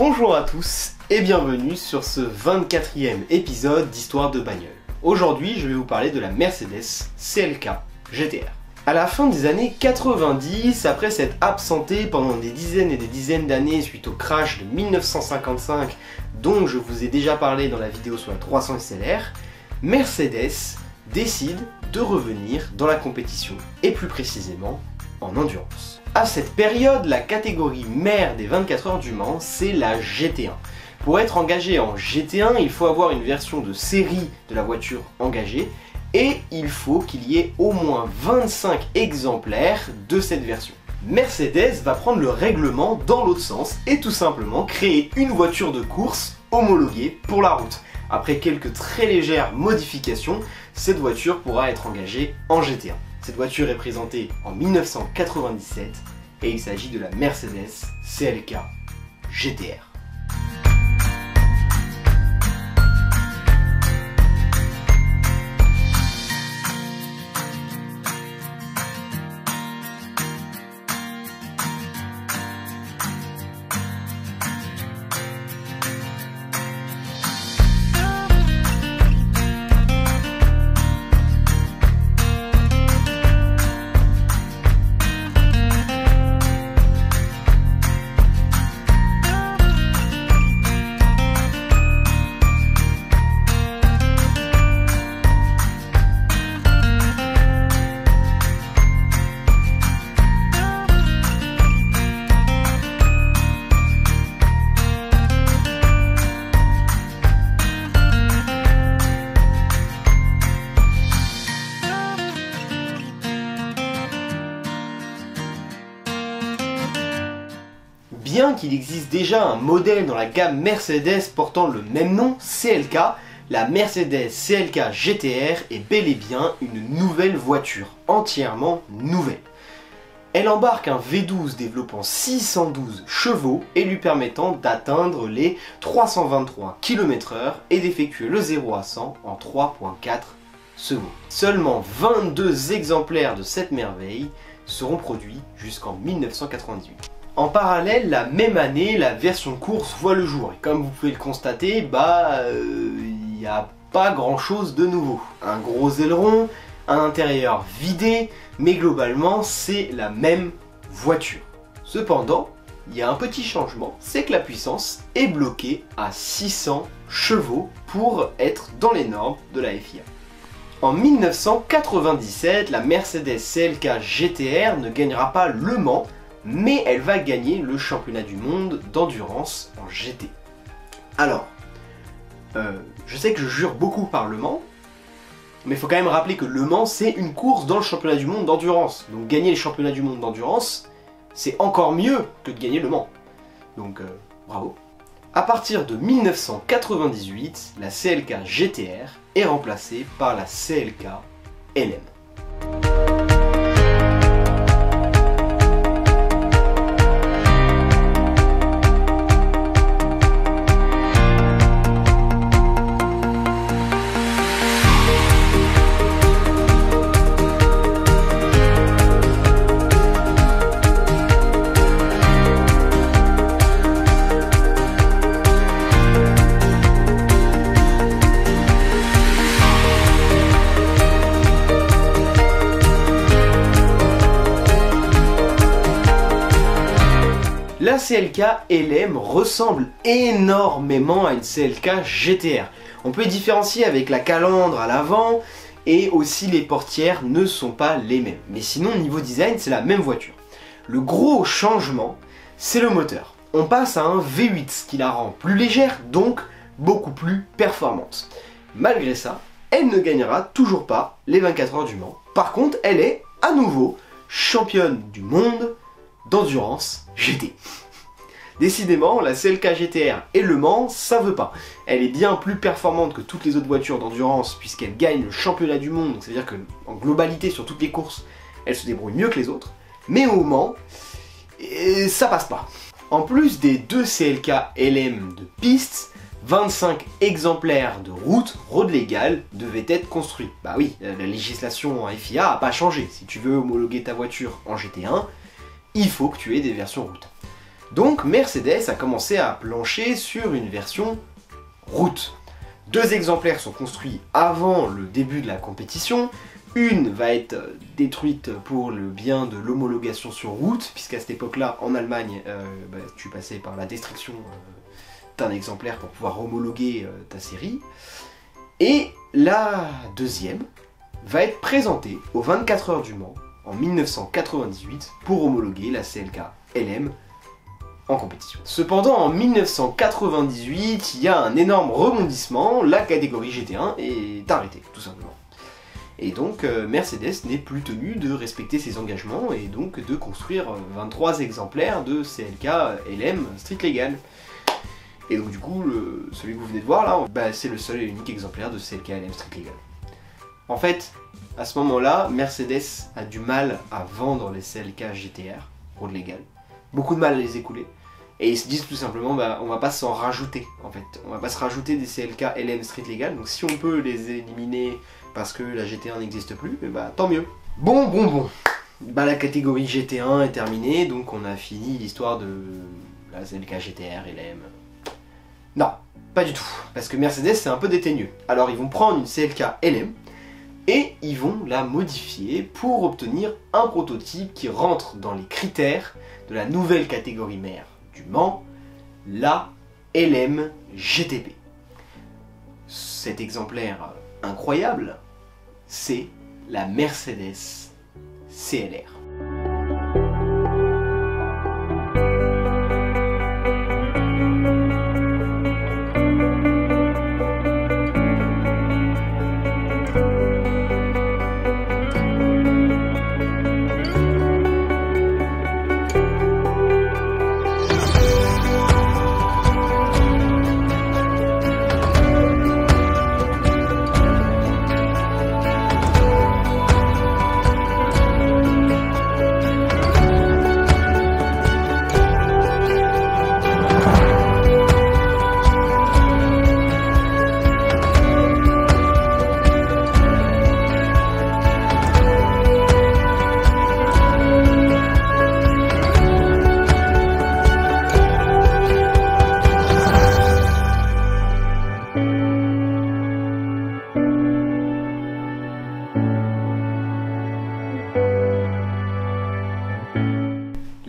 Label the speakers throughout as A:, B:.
A: Bonjour à tous et bienvenue sur ce 24e épisode d'Histoire de bagnole. Aujourd'hui, je vais vous parler de la Mercedes CLK GTR. À la fin des années 90, après s'être absenté pendant des dizaines et des dizaines d'années suite au crash de 1955 dont je vous ai déjà parlé dans la vidéo sur la 300 SLR, Mercedes décide de revenir dans la compétition et plus précisément en endurance. À cette période, la catégorie mère des 24 heures du Mans, c'est la GT1. Pour être engagé en GT1, il faut avoir une version de série de la voiture engagée et il faut qu'il y ait au moins 25 exemplaires de cette version. Mercedes va prendre le règlement dans l'autre sens et tout simplement créer une voiture de course homologuée pour la route. Après quelques très légères modifications, cette voiture pourra être engagée en GT1. Cette voiture est présentée en 1997 et il s'agit de la Mercedes CLK GTR. Bien qu'il existe déjà un modèle dans la gamme Mercedes portant le même nom, CLK, la Mercedes CLK GTR est bel et bien une nouvelle voiture, entièrement nouvelle. Elle embarque un V12 développant 612 chevaux et lui permettant d'atteindre les 323 km/h et d'effectuer le 0 à 100 en 3,4 secondes. Seulement 22 exemplaires de cette merveille seront produits jusqu'en 1998. En parallèle, la même année, la version course voit le jour. Et comme vous pouvez le constater, il n'y a pas grand chose de nouveau. Un gros aileron, un intérieur vidé, mais globalement, c'est la même voiture. Cependant, il y a un petit changement, c'est que la puissance est bloquée à 600 chevaux pour être dans les normes de la FIA. En 1997, la Mercedes CLK GTR ne gagnera pas Le Mans, mais elle va gagner le championnat du monde d'endurance en GT. Alors, je sais que je jure beaucoup par Le Mans, mais il faut quand même rappeler que Le Mans c'est une course dans le championnat du monde d'endurance. Donc gagner le championnat du monde d'endurance, c'est encore mieux que de gagner Le Mans. Donc bravo. À partir de 1998, la CLK GTR est remplacée par la CLK LM. La CLK LM ressemble énormément à une CLK GTR. On peut les différencier avec la calandre à l'avant et aussi les portières ne sont pas les mêmes. Mais sinon niveau design c'est la même voiture. Le gros changement c'est le moteur. On passe à un V8 ce qui la rend plus légère donc beaucoup plus performante. Malgré ça, elle ne gagnera toujours pas les 24 heures du Mans. Par contre elle est à nouveau championne du monde d'endurance GT. Décidément, la CLK GTR et Le Mans, ça veut pas. Elle est bien plus performante que toutes les autres voitures d'endurance puisqu'elle gagne le championnat du monde, donc ça veut dire qu'en globalité sur toutes les courses, elle se débrouille mieux que les autres. Mais au Mans, ça passe pas. En plus des deux CLK LM de piste, 25 exemplaires de road légale, devaient être construits. Bah oui, la législation en FIA a pas changé. Si tu veux homologuer ta voiture en GT1, il faut que tu aies des versions route. Donc Mercedes a commencé à plancher sur une version route. 2 exemplaires sont construits avant le début de la compétition. Une va être détruite pour le bien de l'homologation sur route, puisqu'à cette époque-là, en Allemagne, tu passais par la destruction d'un exemplaire pour pouvoir homologuer ta série. Et la deuxième va être présentée aux 24 heures du Mans en 1998 pour homologuer la CLK LM en compétition. Cependant, en 1998, il y a un énorme rebondissement, la catégorie GT1 est arrêtée, tout simplement. Et donc, Mercedes n'est plus tenu de respecter ses engagements et donc de construire 23 exemplaires de CLK LM Street Legal. Et donc du coup, celui que vous venez de voir là, c'est le seul et unique exemplaire de CLK LM Street Legal. En fait, à ce moment-là, Mercedes a du mal à vendre les CLK GTR, road legal. Beaucoup de mal à les écouler. Et ils se disent tout simplement, on va pas s'en rajouter, en fait. On va pas se rajouter des CLK LM Street Legal, donc si on peut les éliminer parce que la GT1 n'existe plus, tant mieux. Bon. La catégorie GT1 est terminée, donc on a fini l'histoire de la CLK GTR LM. Non, pas du tout, parce que Mercedes c'est un peu déteigneux. Alors ils vont prendre une CLK LM, et ils vont la modifier pour obtenir un prototype qui rentre dans les critères de la nouvelle catégorie mère du Mans, la LM GTP. Cet exemplaire incroyable, c'est la Mercedes CLR.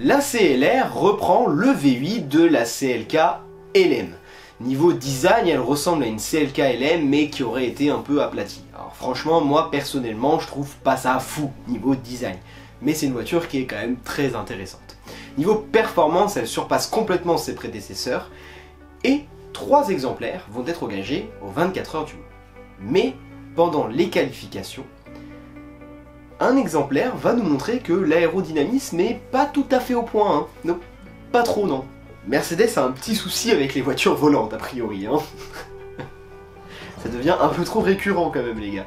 A: La CLR reprend le V8 de la CLK LM. Niveau design, elle ressemble à une CLK LM mais qui aurait été un peu aplatie. Alors franchement, moi personnellement, je trouve pas ça fou niveau design. Mais c'est une voiture qui est quand même très intéressante. Niveau performance, elle surpasse complètement ses prédécesseurs. Et 3 exemplaires vont être engagés aux 24 heures du Mans. Mais pendant les qualifications, un exemplaire va nous montrer que l'aérodynamisme n'est pas tout à fait au point. Hein. Non, pas trop non. Mercedes a un petit souci avec les voitures volantes a priori. Hein. Ça devient un peu trop récurrent quand même les gars.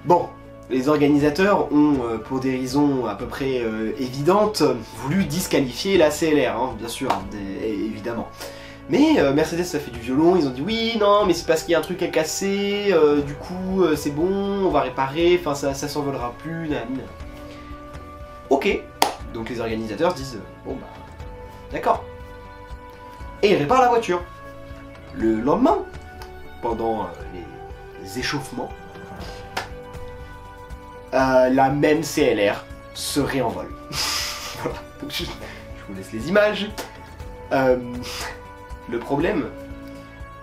A: Bon, les organisateurs ont, pour des raisons à peu près évidentes, voulu disqualifier la CLR, hein, bien sûr, évidemment. Mais Mercedes a fait du violon, ils ont dit oui, non, mais c'est parce qu'il y a un truc à casser, du coup c'est bon, on va réparer, enfin ça s'envolera plus, nanana. Ok, donc les organisateurs se disent bon d'accord. Et ils réparent la voiture. Le lendemain, pendant les échauffements, la même CLR se réenvole. Voilà, donc je vous laisse les images. Le problème,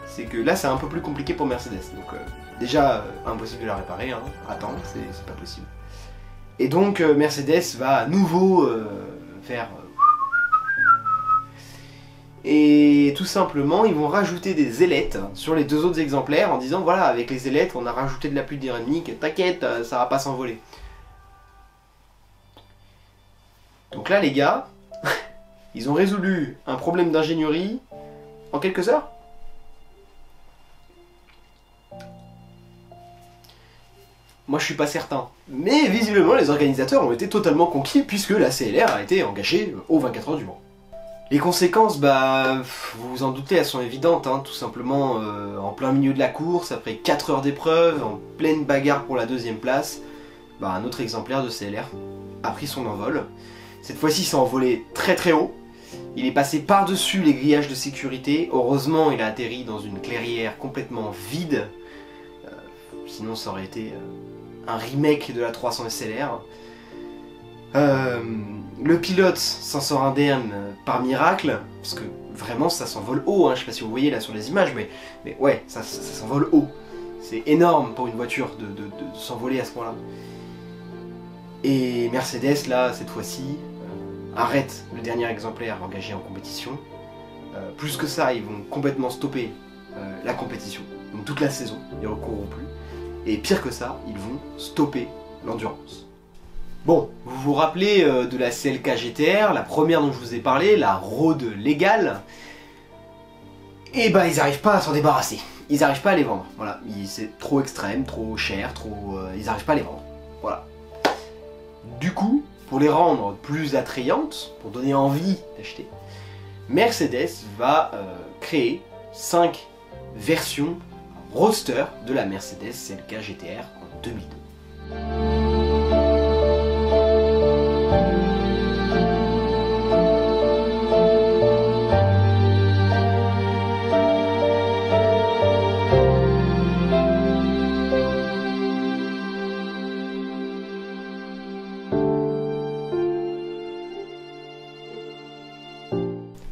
A: c'est que là c'est un peu plus compliqué pour Mercedes, donc déjà impossible de la réparer, hein. Attends, c'est pas possible. Et donc Mercedes va à nouveau faire... Et tout simplement, ils vont rajouter des ailettes sur les 2 autres exemplaires en disant voilà, avec les ailettes, on a rajouté de la pluie aérodynamique, t'inquiète, ça va pas s'envoler. Donc là les gars, ils ont résolu un problème d'ingénierie en quelques heures. Moi je suis pas certain. Mais visiblement les organisateurs ont été totalement conquis puisque la CLR a été engagée aux 24 heures du Mans. Les conséquences, vous vous en doutez, elles sont évidentes, hein, tout simplement en plein milieu de la course, après 4 heures d'épreuve, en pleine bagarre pour la 2e place, un autre exemplaire de CLR a pris son envol. Cette fois-ci, il s'est envolé très très haut, Il est passé par-dessus les grillages de sécurité. Heureusement, il a atterri dans une clairière complètement vide. Sinon, ça aurait été un remake de la 300 SLR. Le pilote s'en sort indemne par miracle, parce que vraiment ça s'envole haut, hein. Je sais pas si vous voyez là sur les images, mais ouais, ça s'envole haut. C'est énorme pour une voiture de s'envoler à ce point-là. Et Mercedes, là, cette fois-ci, arrête le dernier exemplaire engagé en compétition. Plus que ça, ils vont complètement stopper la compétition. Donc toute la saison, ils ne recourront plus. Et pire que ça, ils vont stopper l'endurance. Bon, vous vous rappelez de la CLK GTR, la première dont je vous ai parlé, la road légale. Et bah ils n'arrivent pas à s'en débarrasser. Ils n'arrivent pas à les vendre. Voilà, c'est trop extrême, trop cher, ils n'arrivent pas à les vendre. Voilà. Du coup, pour les rendre plus attrayantes, pour donner envie d'acheter, Mercedes va créer 5 versions roadster de la Mercedes CLK GTR en 2002.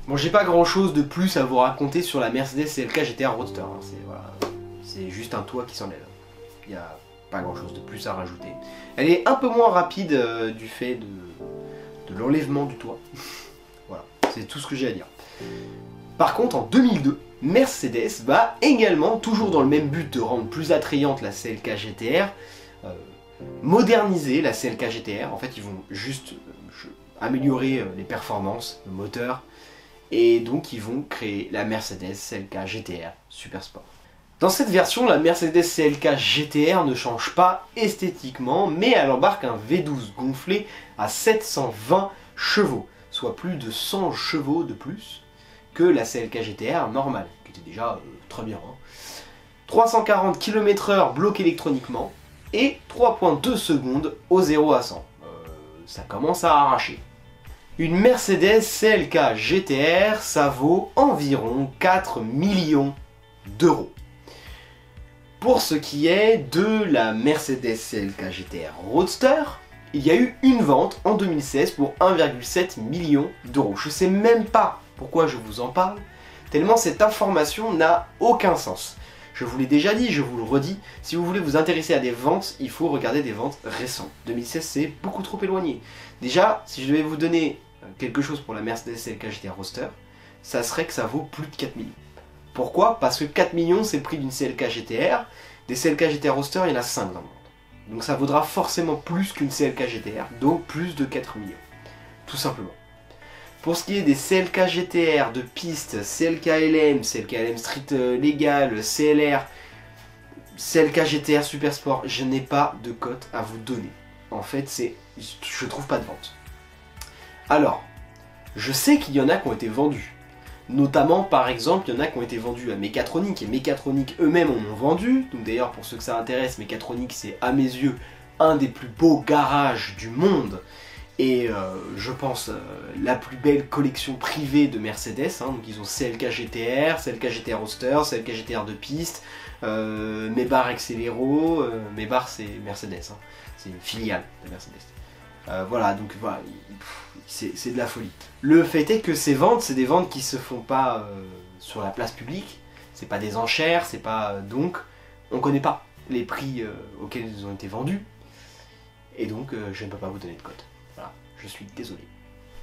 A: Bon, j'ai pas grand chose de plus à vous raconter sur la Mercedes CLK GTR Roadster, hein. C'est juste un toit qui s'enlève. Il n'y a pas grand chose de plus à rajouter. Elle est un peu moins rapide du fait de l'enlèvement du toit. Voilà, c'est tout ce que j'ai à dire. Par contre, en 2002, Mercedes va également, toujours dans le même but de rendre plus attrayante la CLK GTR, moderniser la CLK GTR. En fait, ils vont juste améliorer les performances, le moteur, et donc ils vont créer la Mercedes CLK GTR Super Sport. Dans cette version, la Mercedes CLK GTR ne change pas esthétiquement, mais elle embarque un V12 gonflé à 720 chevaux, soit plus de 100 chevaux de plus que la CLK GTR normale, qui était déjà très bien. Hein. 340 km/h bloqué électroniquement et 3,2 secondes au 0 à 100. Ça commence à arracher. Une Mercedes CLK GTR, ça vaut environ 4 millions d'euros. Pour ce qui est de la Mercedes CLK GTR Roadster, il y a eu une vente en 2016 pour 1,7 million d'euros. Je sais même pas pourquoi je vous en parle, tellement cette information n'a aucun sens. Je vous l'ai déjà dit, je vous le redis, si vous voulez vous intéresser à des ventes, il faut regarder des ventes récentes. 2016 c'est beaucoup trop éloigné. Déjà, si je devais vous donner quelque chose pour la Mercedes CLK GTR Roadster, ça serait que ça vaut plus de 4 millions. Pourquoi? Parce que 4 millions c'est le prix d'une CLK GTR, des CLK GTR Roadster il y en a 5 dans le monde. Donc ça vaudra forcément plus qu'une CLK GTR, donc plus de 4 millions. Tout simplement. Pour ce qui est des CLK GTR de piste, CLK LM, CLK LM Street Legal, CLR, CLK GTR Super Sport, je n'ai pas de cote à vous donner. En fait, je trouve pas de vente. Alors, je sais qu'il y en a qui ont été vendus. Notamment, par exemple, il y en a qui ont été vendus à Mechatronic, et Mechatronic eux-mêmes en ont vendu. Donc d'ailleurs, pour ceux que ça intéresse, Mechatronic, c'est à mes yeux un des plus beaux garages du monde. Et je pense la plus belle collection privée de Mercedes. Hein. Donc ils ont CLK GTR, CLK GTR Roadster, CLK GTR de piste, Maybach Accélero. Maybach c'est Mercedes, hein. C'est une filiale de Mercedes. Voilà, donc voilà, c'est de la folie. Le fait est que ces ventes, c'est des ventes qui se font pas sur la place publique, c'est pas des enchères, c'est pas... donc, on connaît pas les prix auxquels ils ont été vendus, et donc je ne peux pas vous donner de cote. Voilà, je suis désolé.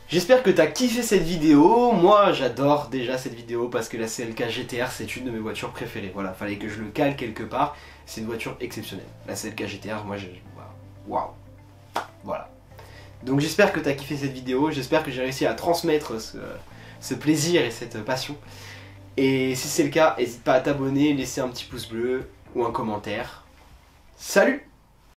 A: J'espère que tu as kiffé cette vidéo. Moi j'adore déjà cette vidéo parce que la CLK GTR c'est une de mes voitures préférées. Voilà, fallait que je le cale quelque part, c'est une voiture exceptionnelle. La CLK GTR, moi waouh. Voilà. Donc j'espère que tu as kiffé cette vidéo, j'espère que j'ai réussi à transmettre ce plaisir et cette passion. Et si c'est le cas, n'hésite pas à t'abonner, laisser un petit pouce bleu ou un commentaire. Salut!